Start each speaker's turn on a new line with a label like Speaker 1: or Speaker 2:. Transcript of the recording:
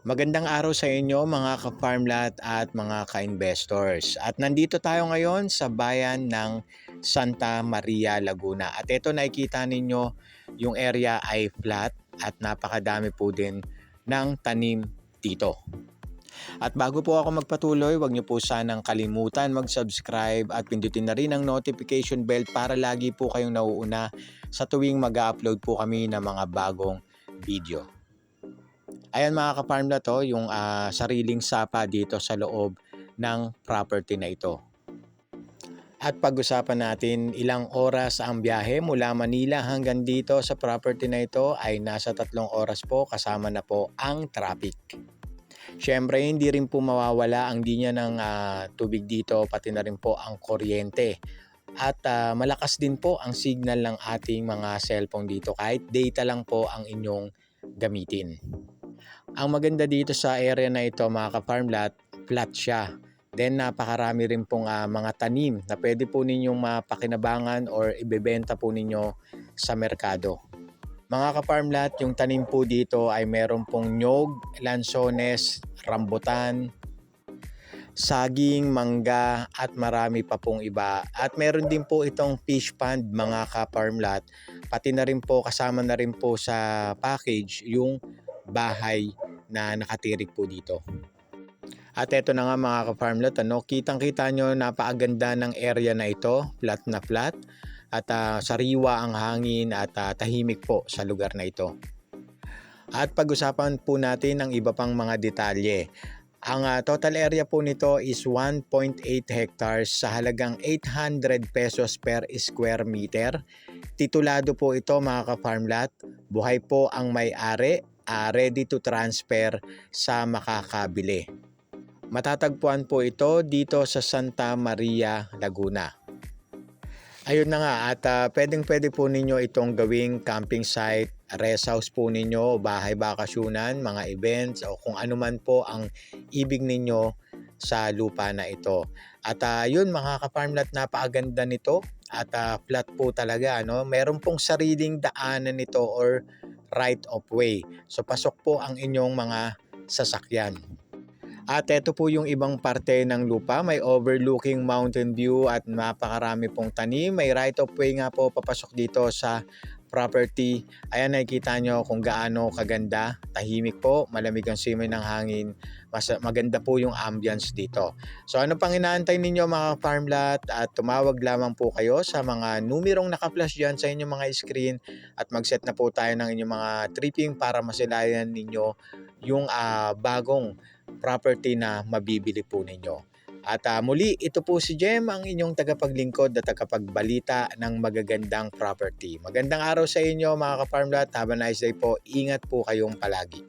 Speaker 1: Magandang araw sa inyo mga ka-farmlat at mga ka-investors. At nandito tayo ngayon sa bayan ng Santa Maria, Laguna. At ito nakikita ninyo yung area ay flat at napakadami po din ng tanim dito. At bago po ako magpatuloy, huwag niyo po sanang kalimutan mag-subscribe at pindutin na rin ang notification bell para lagi po kayong nauuna sa tuwing mag-upload po kami ng mga bagong video. Ayan mga ka-farmla to, yung sariling sapa dito sa loob ng property na ito. At pag-usapan natin ilang oras ang biyahe mula Manila hanggang dito sa property na ito ay nasa 3 oras po kasama na po ang traffic. Siyempre hindi rin po mawawala ang linya ng tubig dito pati na rin po ang kuryente. At malakas din po ang signal ng ating mga cellphone dito kahit data lang po ang inyong gamitin. Ang maganda dito sa area na ito mga ka-farmlat, flat siya. Then napakarami rin pong mga tanim na pwede po ninyong mapakinabangan or ibebenta po ninyo sa merkado. Mga ka-farmlat, yung tanim po dito ay meron pong nyog, lansones, rambutan, saging, mangga at marami pa pong iba. At meron din po itong fish pond mga ka-farmlat. Pati na rin po kasama na rin po sa package yung bahay na nakatirik po dito. At eto na nga mga ka-farmlat, kitang-kita nyo napakaganda ng area na ito, flat na flat at sariwa ang hangin at tahimik po sa lugar na ito. At pag-usapan po natin ang iba pang mga detalye. Ang total area po nito is 1.8 hectares sa halagang 800 pesos per square meter. Titulado po ito mga ka-farmlat, buhay po ang may-ari, ready to transfer sa makakabili. Matatagpuan po ito dito sa Santa Maria, Laguna. Ayun na nga at pwedeng-pwede po ninyo itong gawing camping site, rest house po ninyo, bahay bakasyunan, mga events o kung ano man po ang ibig ninyo sa lupa na ito. At yun mga ka-farmlat, napakaganda nito at flat po talaga. Meron pong sariling daanan nito or right of way. So pasok po ang inyong mga sasakyan. At ito po yung ibang parte ng lupa, may overlooking mountain view at napakarami pong tanim. May right of way nga po papasok dito sa property. Ayan, nakikita nyo kung gaano kaganda, tahimik po, malamig ang simoy ng hangin, maganda po yung ambience dito. So ano pang inaantay ninyo mga farmlat, at tumawag lamang po kayo sa mga numerong naka-flash dyan sa inyong mga screen at mag-set na po tayo ng inyong mga tripping para masilayan ninyo yung bagong property na mabibili po ninyo. At muli, ito po si Jem, ang inyong tagapaglingkod at tagapagbalita ng magagandang property. Magandang araw sa inyo mga ka-farmlat. Have a nice day po. Ingat po kayong palagi.